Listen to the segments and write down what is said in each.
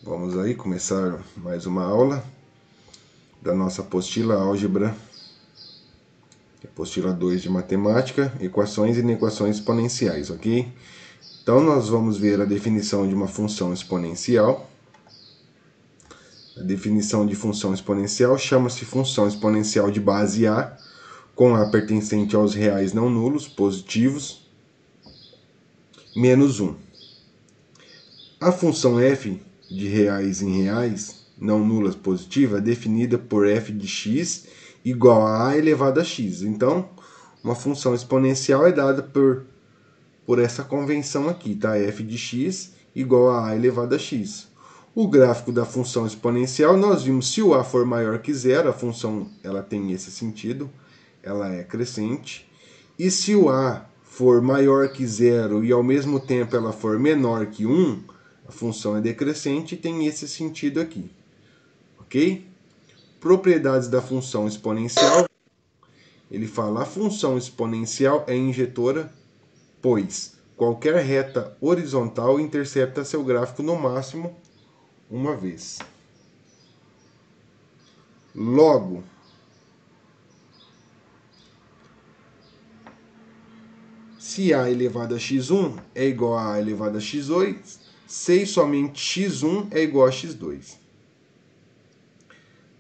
Vamos aí começar mais uma aula da nossa apostila Álgebra, apostila 2 de Matemática, Equações e Inequações Exponenciais, ok? Então nós vamos ver a definição de uma função exponencial. A definição de função exponencial chama-se função exponencial de base A, com A pertencente aos reais não nulos, positivos, menos 1. A função f de reais em reais, não nulas positiva, é definida por f de x igual a elevado a x. Então, uma função exponencial é dada por essa convenção aqui, tá? F de x igual a elevado a x. O gráfico da função exponencial, nós vimos, se o a for maior que zero, a função ela tem esse sentido, ela é crescente. E se o a for maior que zero e ao mesmo tempo ela for menor que 1, a função é decrescente e tem esse sentido aqui. Ok? Propriedades da função exponencial. Ele fala, a função exponencial é injetora, pois qualquer reta horizontal intercepta seu gráfico no máximo uma vez. Logo, se a elevado a x1 é igual a elevado a x2, se somente x1 é igual a x2.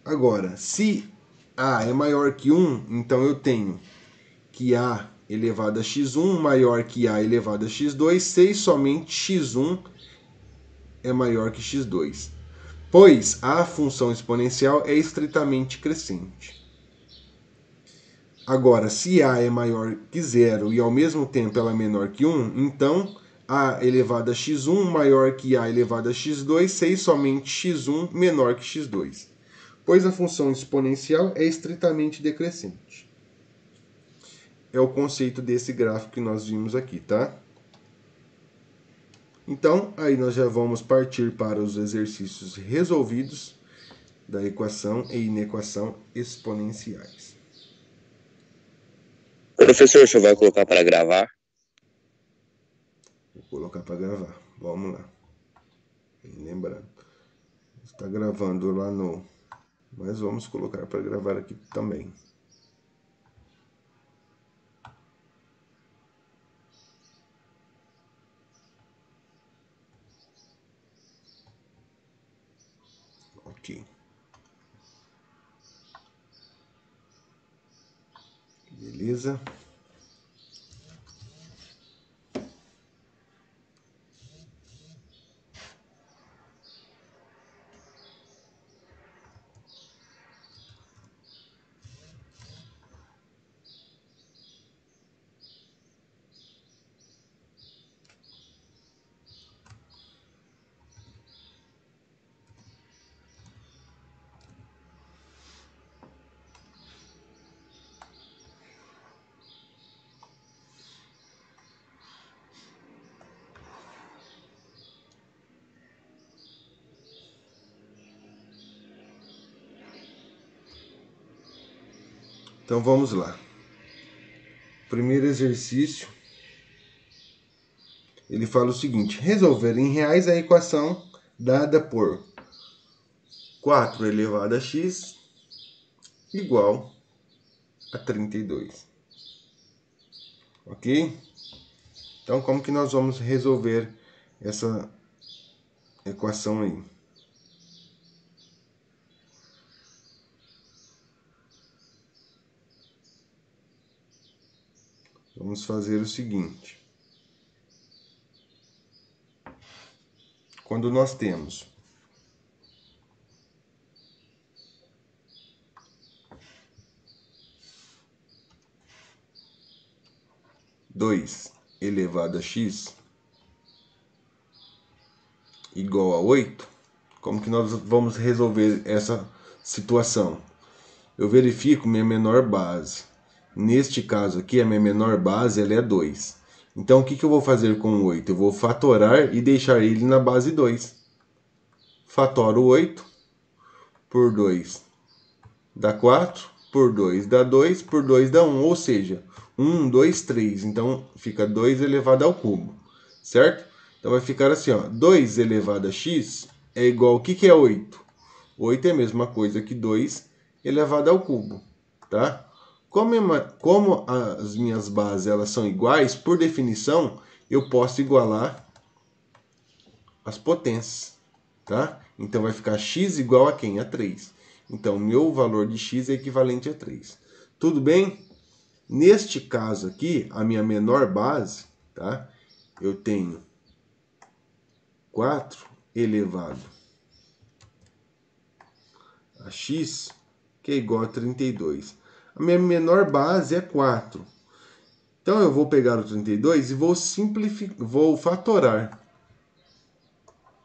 Agora, se a é maior que 1, então eu tenho que a elevado a x1 maior que a elevado a x2, se somente x1 é maior que x2. Pois a função exponencial é estritamente crescente. Agora, se a é maior que zero e ao mesmo tempo ela é menor que 1, então a elevado a x1 maior que a elevado a x2, se somente x1 menor que x2. Pois a função exponencial é estritamente decrescente. É o conceito desse gráfico que nós vimos aqui, tá? Então, aí nós já vamos partir para os exercícios resolvidos da equação e inequação exponenciais. Professor, o senhor vai colocar para gravar? Vou colocar para gravar. Vamos lá. Lembrando, está gravando lá no... Mas vamos colocar para gravar aqui também. Ok. Beleza. Então vamos lá. Primeiro exercício, ele fala o seguinte: resolver em reais a equação dada por 4 elevado a x igual a 32. Ok? Então, como que nós vamos resolver essa equação aí? Vamos fazer o seguinte. Quando nós temos dois elevado a x igual a 8, como que nós vamos resolver essa situação? Eu verifico minha menor base. Neste caso aqui, a minha menor base ela é 2. Então, o que eu vou fazer com o 8? Eu vou fatorar e deixar ele na base 2. Fatoro 8 por 2 dá 4, por 2 dá 2, por 2 dá 1. Ou seja, 1, 2, 3. Então, fica 2 elevado ao cubo. Certo? Então, vai ficar assim, ó, 2 elevado a x é igual... O que é 8? 8 é a mesma coisa que 2 elevado ao cubo, tá? Como as minhas bases elas são iguais, por definição, eu posso igualar as potências, tá? Então vai ficar x igual a quem? A 3. Então, meu valor de x é equivalente a 3. Tudo bem? Neste caso aqui, a minha menor base, tá? Eu tenho 4 elevado a x, que é igual a 32. A minha menor base é 4. Então, eu vou pegar o 32 e vou fatorar.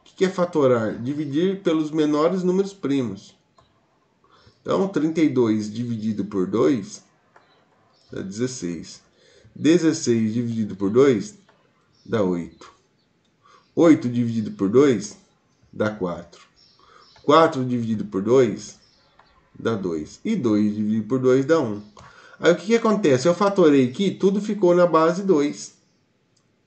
O que é fatorar? Dividir pelos menores números primos. Então, 32 dividido por 2 dá 16. 16 dividido por 2 dá 8. 8 dividido por 2 dá 4. 4 dividido por 2 dá 2. E 2 dividido por 2 dá 1. Aí o que acontece? Eu fatorei aqui, tudo ficou na base 2.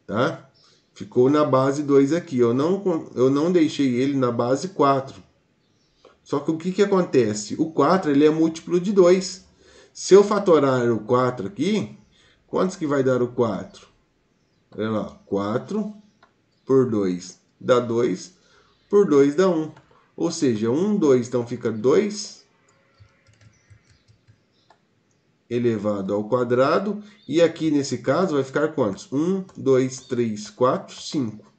Tá? Ficou na base 2 aqui. Eu não deixei ele na base 4. Só que o que acontece? O 4 ele é múltiplo de 2. Se eu fatorar o 4 aqui, quantos que vai dar o 4? Olha lá, 4 por 2 dá 2, por 2 dá 1. Ou seja, 1, 2, então fica 2 elevado ao quadrado. E aqui nesse caso vai ficar quantos? 1, 2, 3, 4, 5.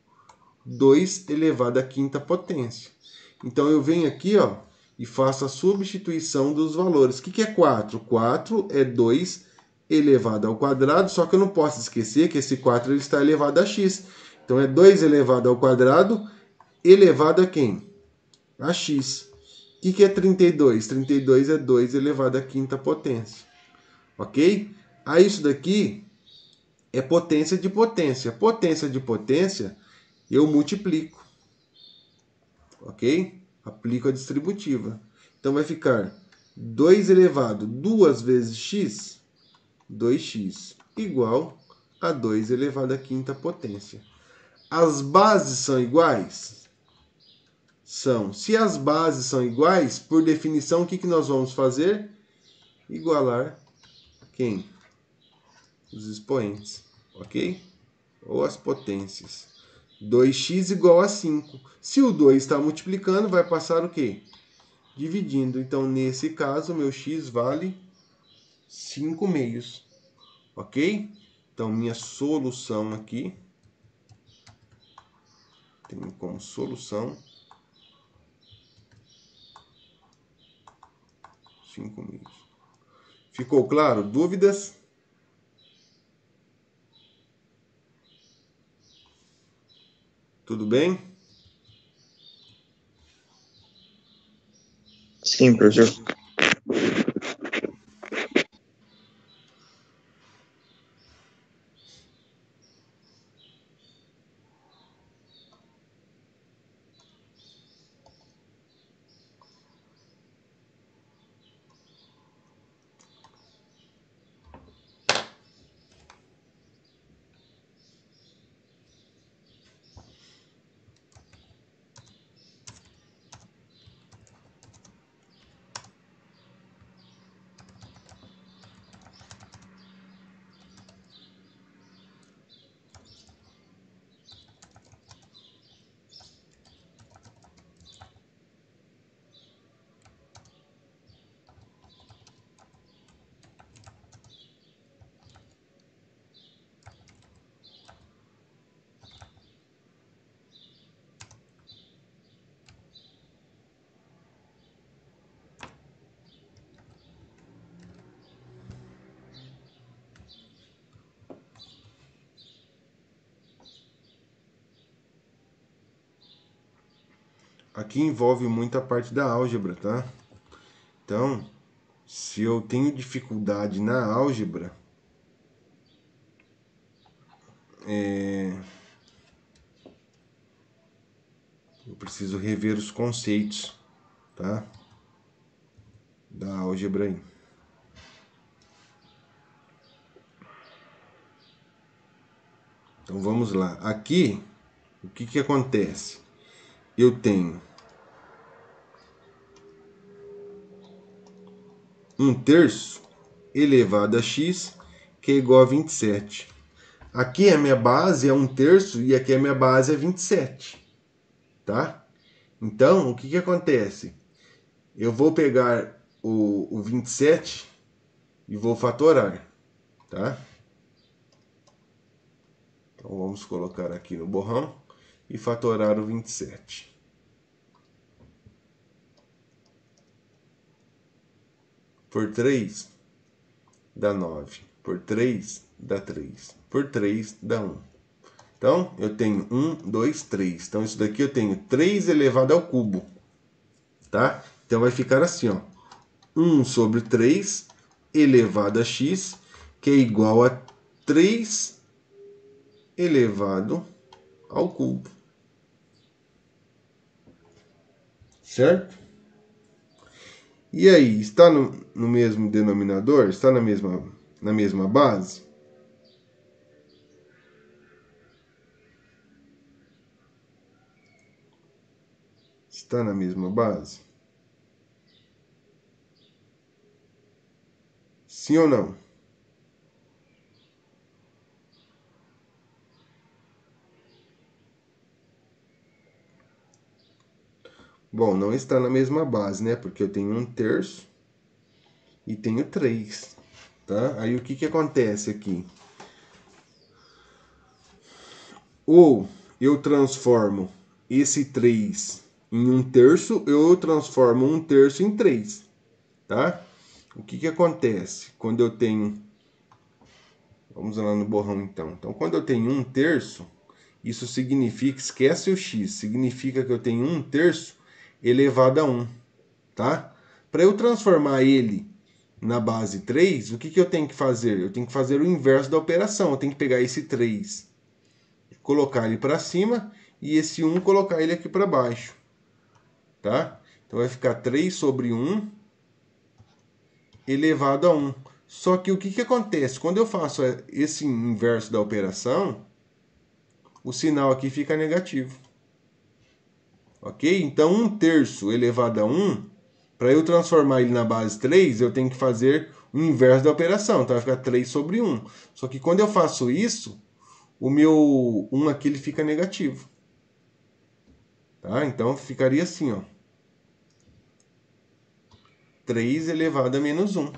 2 elevado à quinta potência. Então eu venho aqui, ó, e faço a substituição dos valores. O que é 4? 4 é 2 elevado ao quadrado, só que eu não posso esquecer que esse 4 ele está elevado a x. Então é 2 elevado ao quadrado elevado a quem? A x. O que é 32? 32 é 2 elevado à quinta potência. Ok? Aí isso daqui é potência de potência. Potência de potência eu multiplico. Ok? Aplico a distributiva. Então vai ficar 2 elevado 2 vezes x, 2x, igual a 2 elevado à quinta potência. As bases são iguais? São. Se as bases são iguais, por definição, o que nós vamos fazer? Igualar quem? Os expoentes, ok? Ou as potências. 2x igual a 5. Se o 2 está multiplicando, vai passar o quê? Dividindo. Então, nesse caso, meu x vale 5 meios. Ok? Então, minha solução aqui, tenho como solução 5 meios. Ficou claro? Dúvidas? Tudo bem? Sim, professor. Aqui envolve muita parte da álgebra, tá? Então, se eu tenho dificuldade na álgebra, eu preciso rever os conceitos, tá? Da álgebra aí. Então vamos lá. Aqui, o que acontece? Eu tenho 1/3 elevado a x, que é igual a 27. Aqui a minha base é 1/3 e aqui a minha base é 27. Tá? Então, o que acontece? Eu vou pegar o 27 e vou fatorar. Tá? Então, vamos colocar aqui no borrão e fatorar o 27. Por 3 dá 9. Por 3 dá 3. Por 3 dá 1. Então, eu tenho 1, 2, 3. Então, isso daqui eu tenho 3 elevado ao cubo. Tá? Então, vai ficar assim, ó. 1 sobre 3 elevado a x, que é igual a 3 elevado ao cubo. Certo? E aí, está no mesmo denominador? Está na mesma base? Está na mesma base? Sim ou não? Bom, não está na mesma base, né? Porque eu tenho 1/3 e tenho 3. Tá? Aí o que acontece aqui? Ou eu transformo esse 3 em 1/3, ou eu transformo 1/3 em 3. Tá? O que acontece quando eu tenho... Vamos lá no borrão então. Então, quando eu tenho 1/3, isso significa, esquece o x, significa que eu tenho 1/3 elevado a 1. Tá? Para eu transformar ele na base 3, o que eu tenho que fazer? Eu tenho que fazer o inverso da operação. Eu tenho que pegar esse 3, colocar ele para cima, e esse 1 colocar ele aqui para baixo. Tá? Então vai ficar 3 sobre 1 elevado a 1. Só que o que acontece? Quando eu faço esse inverso da operação, o sinal aqui fica negativo. Ok? Então 1/3 elevado a 1, para eu transformar ele na base 3, eu tenho que fazer o inverso da operação. Então vai ficar 3 sobre 1. Só que quando eu faço isso, o meu 1 aqui ele fica negativo. Tá? Então ficaria assim, ó. 3 elevado a menos 1.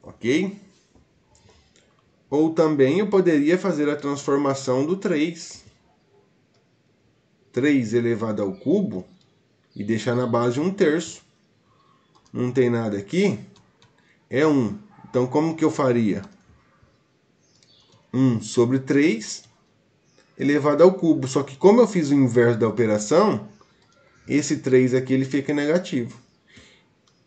Ok? Ou também eu poderia fazer a transformação do 3. 3 elevado ao cubo e deixar na base 1/3. Não tem nada aqui, é 1. Então como que eu faria? 1 sobre 3 elevado ao cubo. Só que como eu fiz o inverso da operação, esse 3 aqui ele fica negativo.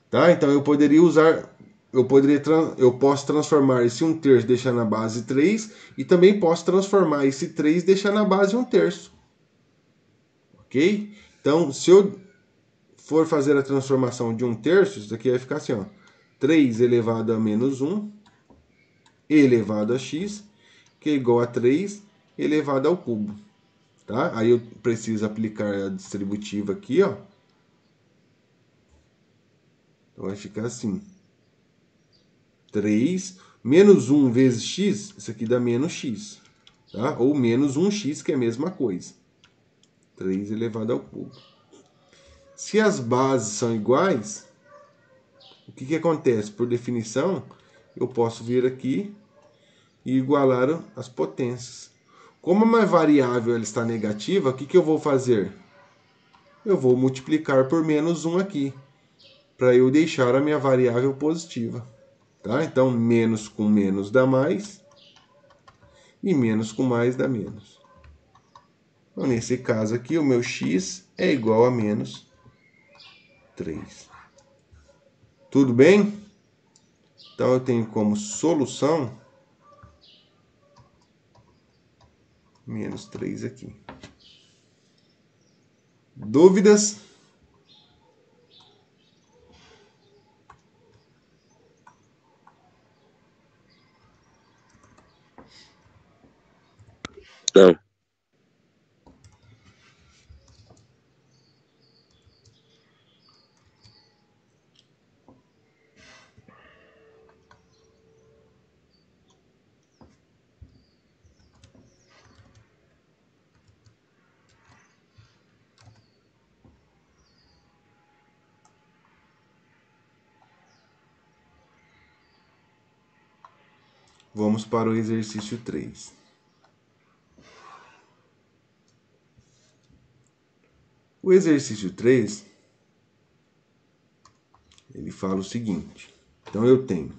Tá? Então eu poderia usar, eu posso transformar esse 1/3 e deixar na base 3, e também posso transformar esse 3 e deixar na base 1/3. Ok? Então, se eu for fazer a transformação de 1/3, isso daqui vai ficar assim, ó. 3 elevado a menos 1 elevado a x, que é igual a 3 elevado ao cubo. Tá? Aí eu preciso aplicar a distributiva aqui, ó. Então vai ficar assim. 3 menos 1 vezes x, isso aqui dá menos x. Tá? Ou menos 1x, que é a mesma coisa. 3 elevado ao cubo. Se as bases são iguais, o que acontece? Por definição, eu posso vir aqui e igualar as potências. Como uma variável ela está negativa, o que eu vou fazer? Eu vou multiplicar por menos 1 aqui, para eu deixar a minha variável positiva. Tá? Então, menos com menos dá mais, e menos com mais dá menos. Então, nesse caso aqui, o meu x é igual a menos 3. Tudo bem? Então, eu tenho como solução menos 3 aqui. Dúvidas? Não. Vamos para o exercício 3. O exercício 3, ele fala o seguinte. Então, eu tenho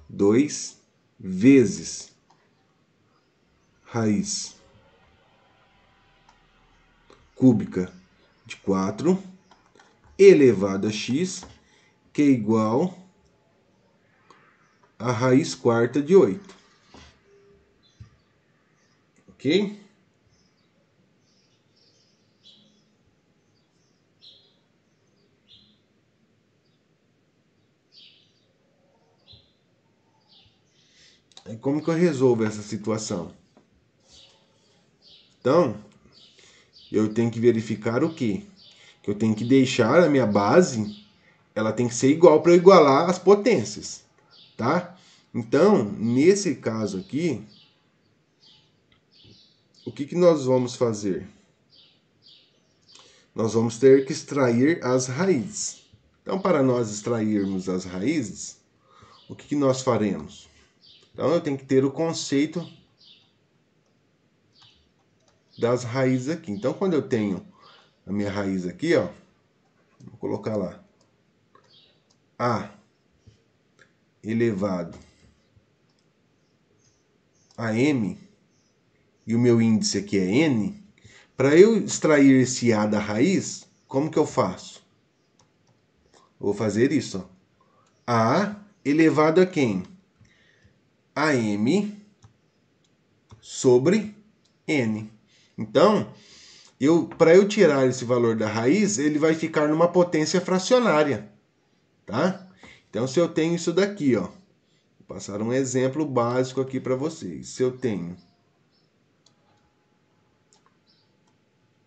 2 vezes raiz cúbica de 4 elevado a x, que é igual a raiz quarta de 8. Ok? E como que eu resolvo essa situação? Então, eu tenho que verificar o quê? Que eu tenho que deixar a minha base, ela tem que ser igual para eu igualar as potências, tá? Então, nesse caso aqui, o que nós vamos fazer? Nós vamos ter que extrair as raízes. Então, para nós extrairmos as raízes, o que nós faremos? Então, eu tenho que ter o conceito das raízes aqui. Então, quando eu tenho a minha raiz aqui, ó, vou colocar lá, a elevado a m, e o meu índice aqui é n, para eu extrair esse a da raiz, como que eu faço? Vou fazer isso, ó. A elevado a quem? A m sobre n. Então, para eu tirar esse valor da raiz, ele vai ficar numa potência fracionária, tá? Então, se eu tenho isso daqui, ó, vou passar um exemplo básico aqui para vocês. Se eu tenho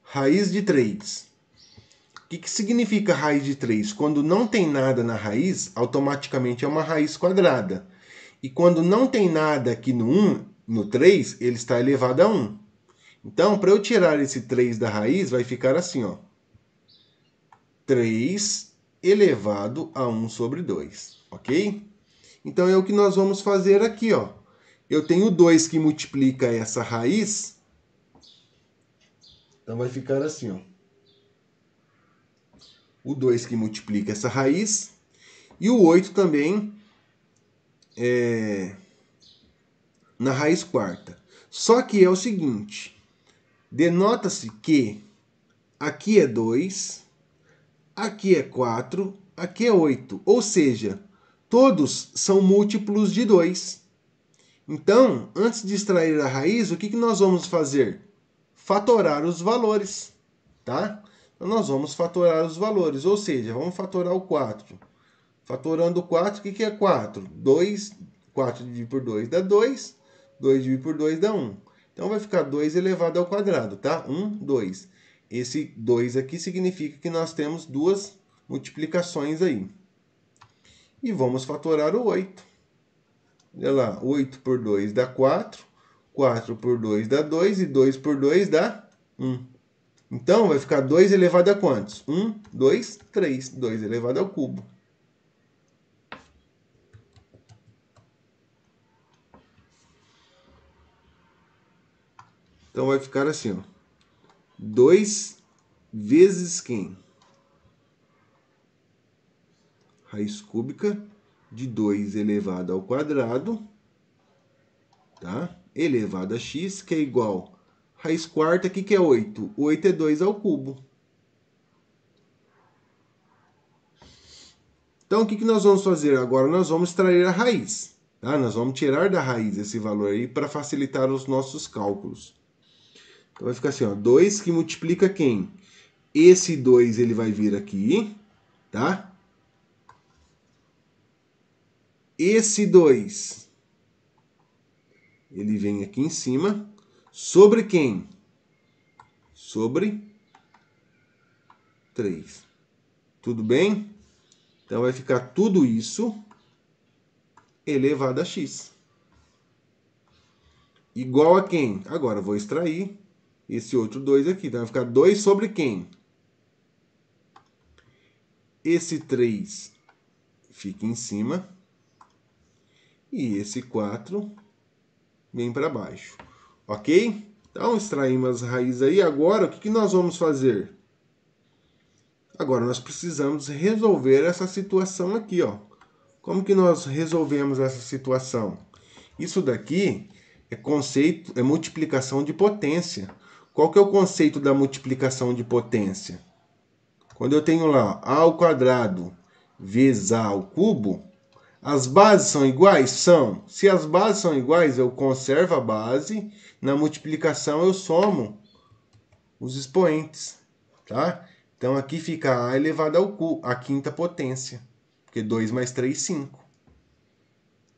raiz de 3, o que significa raiz de 3? Quando não tem nada na raiz, automaticamente é uma raiz quadrada. E quando não tem nada aqui no 1, no 3, ele está elevado a 1. Então, para eu tirar esse 3 da raiz, vai ficar assim, ó. 3 elevado a 1 sobre 2, ok? Então, é o que nós vamos fazer aqui, ó. Eu tenho 2 que multiplica essa raiz. Então, vai ficar assim, ó. O 2 que multiplica essa raiz. E o 8 também na raiz quarta. Só que é o seguinte, denota-se que aqui é 2, aqui é 4, aqui é 8. Ou seja, todos são múltiplos de 2. Então, antes de extrair a raiz, o que nós vamos fazer? Fatorar os valores, tá? Então, nós vamos fatorar os valores, ou seja, vamos fatorar o 4. Fatorando o 4, o que é 4? 2, 4 dividido por 2 dá 2, 2 dividido por 2 dá 1. Então, vai ficar 2 elevado ao quadrado, tá? 1, 2. Esse 2 aqui significa que nós temos duas multiplicações aí. E vamos fatorar o 8. Olha lá, 8 por 2 dá 4, 4 por 2 dá 2 e 2 por 2 dá 1. Então, vai ficar 2 elevado a quantos? 1, 2, 3. 2 elevado ao cubo. Então, vai ficar assim, ó. 2 vezes quem? Raiz cúbica de 2 elevado ao quadrado, tá? Elevado a x, que é igual a raiz quarta, aqui que é 8. 8 é 2 ao cubo. Então, o que nós vamos fazer? Agora nós vamos extrair a raiz. Tá? Nós vamos tirar da raiz esse valor aí para facilitar os nossos cálculos. Então, vai ficar assim, ó, 2 que multiplica quem? Esse 2 ele vai vir aqui, tá? Esse 2, ele vem aqui em cima. Sobre quem? Sobre 3. Tudo bem? Então, vai ficar tudo isso elevado a x. Igual a quem? Agora, eu vou extrair esse outro 2 aqui. Então, vai ficar 2 sobre quem? Esse 3 fica em cima. e esse 4 vem para baixo. Ok? Então, extraímos as raízes aí. Agora, o que nós vamos fazer? Agora, nós precisamos resolver essa situação aqui, ó. Como que nós resolvemos essa situação? Isso daqui é conceito, é multiplicação de potência. Qual que é o conceito da multiplicação de potência? Quando eu tenho lá a ao quadrado vezes a ao cubo, as bases são iguais? São. Se as bases são iguais, eu conservo a base. Na multiplicação, eu somo os expoentes. Tá? Então, aqui fica a elevado ao cubo, a quinta potência. Porque 2 mais 3, 5.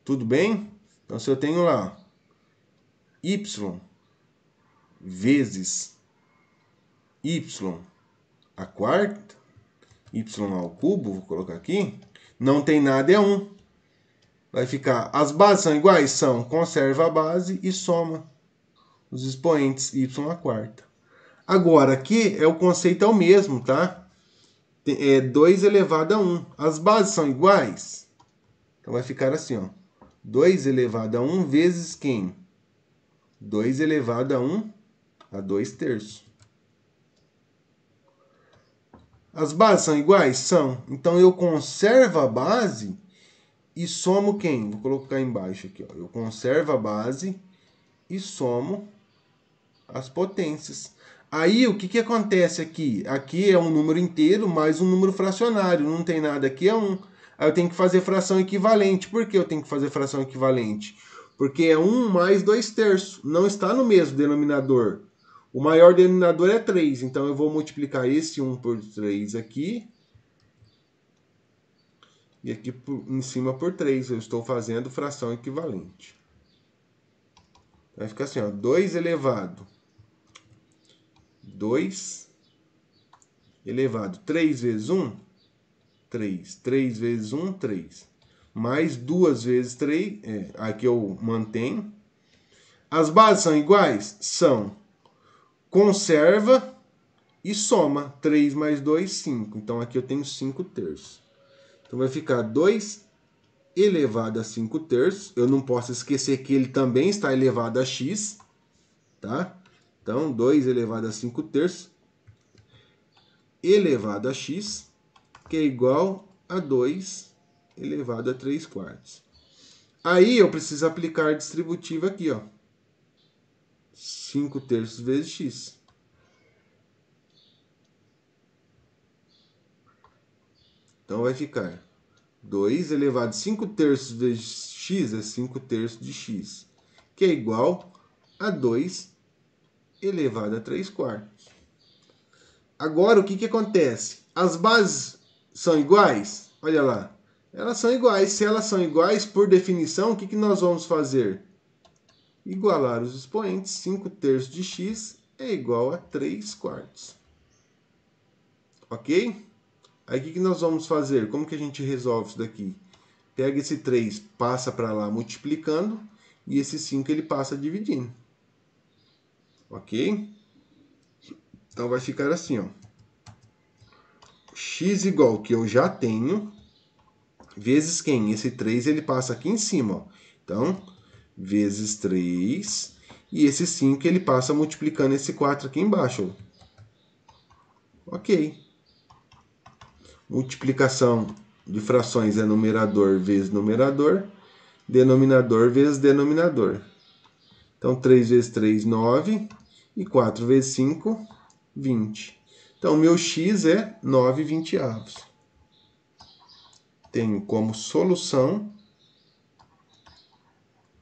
Tudo bem? Então, se eu tenho lá y vezes y a quarta, y ao cubo, vou colocar aqui, não tem nada, é 1. Vai ficar, as bases são iguais? São. Conserva a base e soma os expoentes y à quarta. Agora, aqui o conceito é o mesmo, tá? É 2 elevado a 1. As bases são iguais? Então, vai ficar assim, ó. 2 elevado a 1 vezes quem? 2 elevado a 1 a 2 terços. As bases são iguais? São. Então, eu conservo a base e somo quem? Vou colocar embaixo aqui, ó. Eu conservo a base e somo as potências. Aí, o que acontece aqui? Aqui é um número inteiro mais um número fracionário. Não tem nada aqui, é 1. Aí eu tenho que fazer fração equivalente. Por que eu tenho que fazer fração equivalente? Porque é 1 mais 2 terços. Não está no mesmo denominador. O maior denominador é 3. Então, eu vou multiplicar esse 1 por 3 aqui. E aqui em cima por 3. Eu estou fazendo fração equivalente. Vai ficar assim, ó. 2 elevado 2 elevado 3 vezes 1, 3. 3 vezes 1, 3. Mais 2 vezes 3, aqui eu mantenho. As bases são iguais? São. Conserva e soma. 3 mais 2, 5. Então, aqui eu tenho 5 terços. Então, vai ficar 2 elevado a 5 terços. Eu não posso esquecer que ele também está elevado a x. Tá? Então, 2 elevado a 5 terços elevado a x, que é igual a 2 elevado a 3 quartos. Aí eu preciso aplicar a distributiva aqui, ó. 5 terços vezes x. Então vai ficar 2 elevado a 5 terços vezes x é 5 terços de x, que é igual a 2 elevado a 3 quartos. Agora, o que acontece? As bases são iguais? Olha lá. Elas são iguais. Se elas são iguais, por definição, o que nós vamos fazer? Igualar os expoentes. 5 terços de x é igual a 3 quartos. Ok? Aí, o que nós vamos fazer? Como que a gente resolve isso daqui? Pega esse 3, passa para lá multiplicando, e esse 5 ele passa dividindo. Ok? Então, vai ficar assim, ó. X igual que eu já tenho, vezes quem? Esse 3 ele passa aqui em cima, ó. Então, vezes 3, e esse 5 ele passa multiplicando esse 4 aqui embaixo, ó. Ok. Multiplicação de frações é numerador vezes numerador, denominador vezes denominador. Então, 3 vezes 3, 9, e 4 vezes 5, 20. Então, meu x é 9/20. Tenho como solução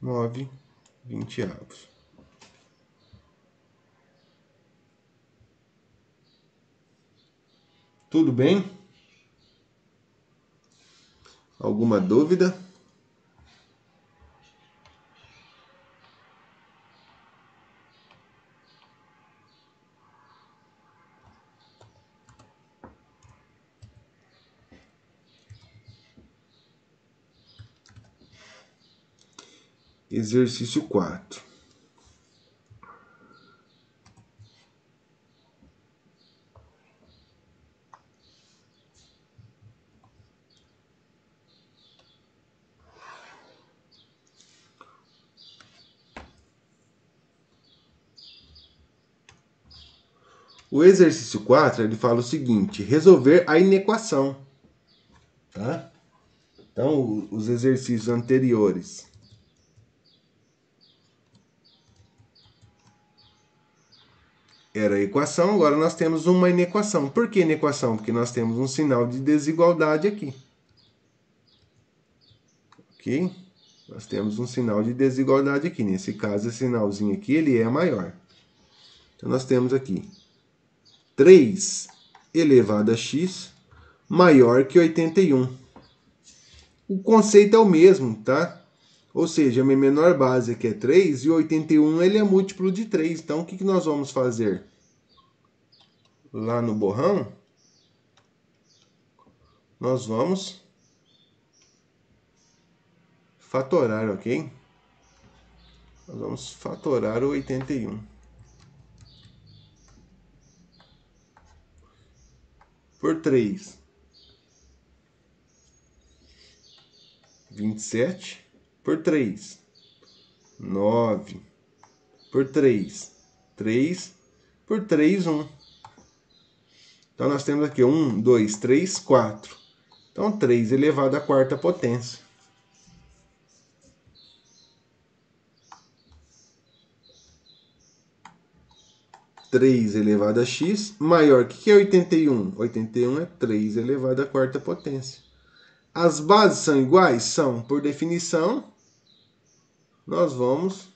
9/20. Tudo bem? Alguma dúvida? Exercício 4. O exercício 4, ele fala o seguinte: resolver a inequação. Tá? Então, os exercícios anteriores era a equação, agora nós temos uma inequação. Por que inequação? Porque nós temos um sinal de desigualdade aqui. Ok? Nós temos um sinal de desigualdade aqui. Nesse caso, esse sinalzinho aqui, ele é maior. Então, nós temos aqui 3 elevado a x maior que 81. O conceito é o mesmo, tá? Ou seja, a minha menor base aqui é 3 e o 81 ele é múltiplo de 3. Então, o que nós vamos fazer? Lá no borrão, nós vamos fatorar, ok? Nós vamos fatorar o 81. Por 3. 27. Por 3. 9. Por 3. 3. Por 3, 1. Então, nós temos aqui 1, 2, 3, 4. Então, 3 elevado à quarta potência. Três elevado a x maior. O que é 81? 81 é 3 elevado à quarta potência. As bases são iguais? São. Por definição, nós vamos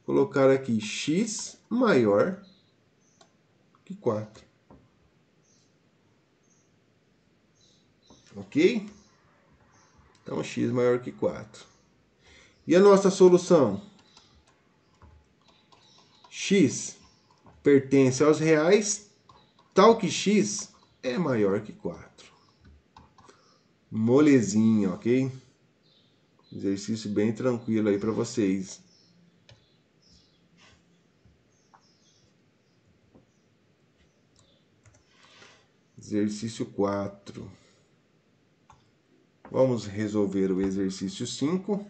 colocar aqui x maior que 4. Ok? Então, x maior que 4. E a nossa solução? X pertence aos reais, tal que x é maior que 4. Molezinha, ok? Exercício bem tranquilo aí para vocês. Exercício 4. Vamos resolver o exercício 5.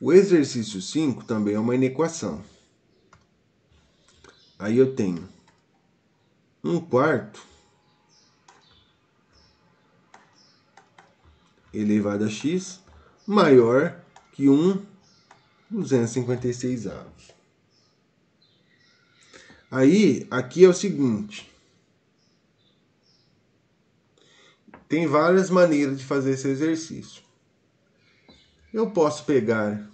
O exercício 5 também é uma inequação. Aí eu tenho 1/4 elevado a x maior que 1/256. Aí, aqui é o seguinte. Tem várias maneiras de fazer esse exercício. Eu posso pegar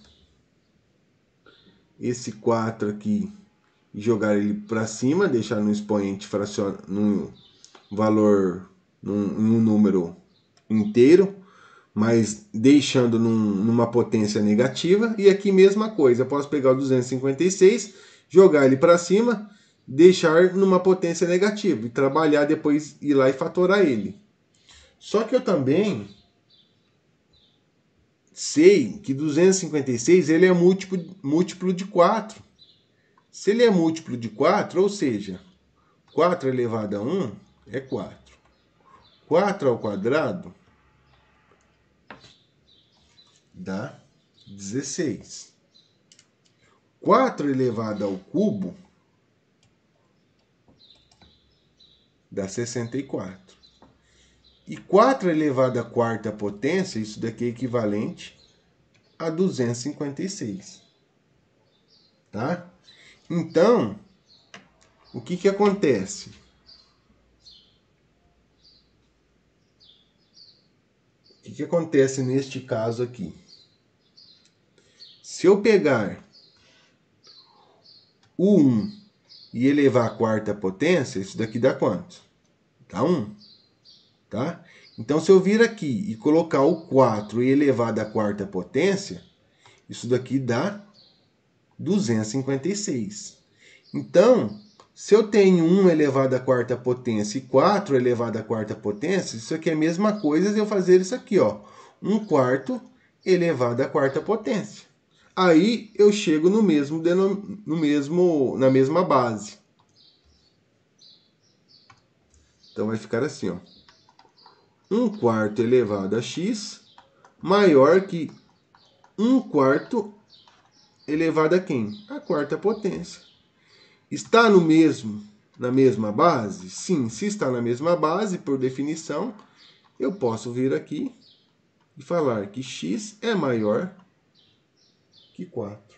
esse 4 aqui e jogar ele para cima, deixar no expoente num valor, em um número inteiro, mas deixando numa potência negativa. E aqui mesma coisa, eu posso pegar o 256, jogar ele para cima, deixar numa potência negativa e trabalhar depois, ir lá e fatorar ele. Só que eu também sei que 256 ele é múltiplo de 4. Se ele é múltiplo de 4, ou seja, 4 elevado a 1 é 4. 4 ao quadrado dá 16. 4 elevado ao cubo dá 64. E 4 elevado à quarta potência, isso daqui é equivalente a 256. Tá? Então, o que acontece? O que acontece neste caso aqui? Se eu pegar o 1 e elevar à quarta potência, isso daqui dá quanto? Dá 1. Tá? Então, se eu vir aqui e colocar o 4 e elevar à quarta potência, isso daqui dá 256. Então, se eu tenho 1 elevado à quarta potência e 4 elevado à quarta potência, isso aqui é a mesma coisa de eu fazer isso aqui, ó. 1/4 elevado à quarta potência. Aí eu chego na mesma base. Então vai ficar assim, ó. 1/4 elevado a x maior que 1/4 elevado a quem? A quarta potência. Está na mesma base? Sim, se está na mesma base, por definição, eu posso vir aqui e falar que x é maior que 4.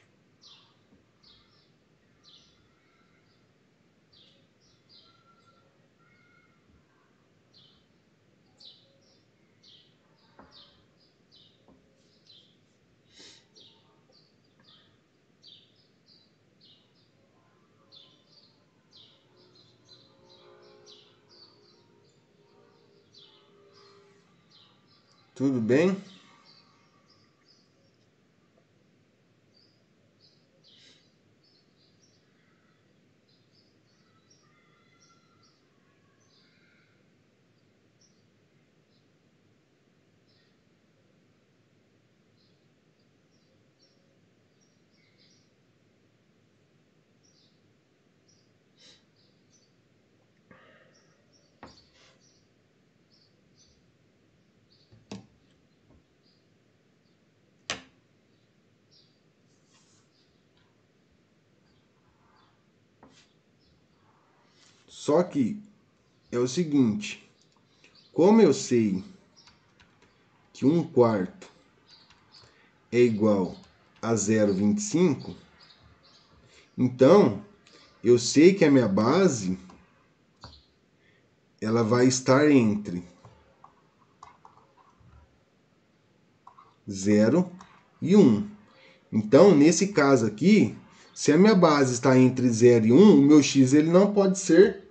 Tudo bem? Só que é o seguinte, como eu sei que 1/4 é igual a 0,25, então eu sei que a minha base ela vai estar entre 0 e 1. Então, nesse caso aqui, se a minha base está entre 0 e 1, o meu x ele não pode ser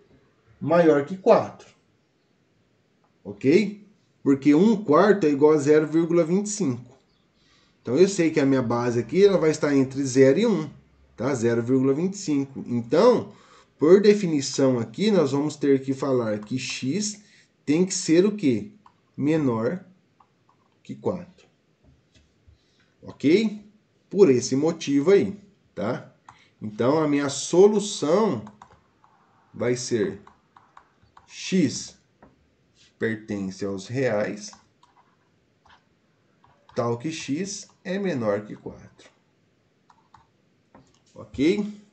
maior que 4. Ok? Porque 1/4 é igual a 0,25. Então, eu sei que a minha base aqui ela vai estar entre 0 e 1. Tá? 0,25. Então, por definição aqui, nós vamos ter que falar que x tem que ser o quê? Menor que 4. Ok? Por esse motivo aí, tá? Então, a minha solução vai ser x pertence aos reais, tal que x é menor que 4. Ok?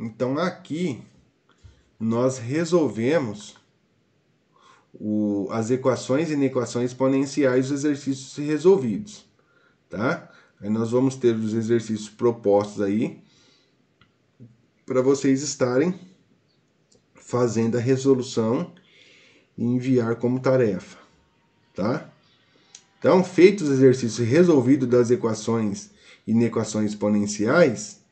Então, aqui nós resolvemos as equações e inequações exponenciais dos exercícios resolvidos, tá? Aí nós vamos ter os exercícios propostos aí para vocês estarem fazendo a resolução e enviar como tarefa, tá? Então, feitos os exercícios resolvidos das equações e inequações exponenciais,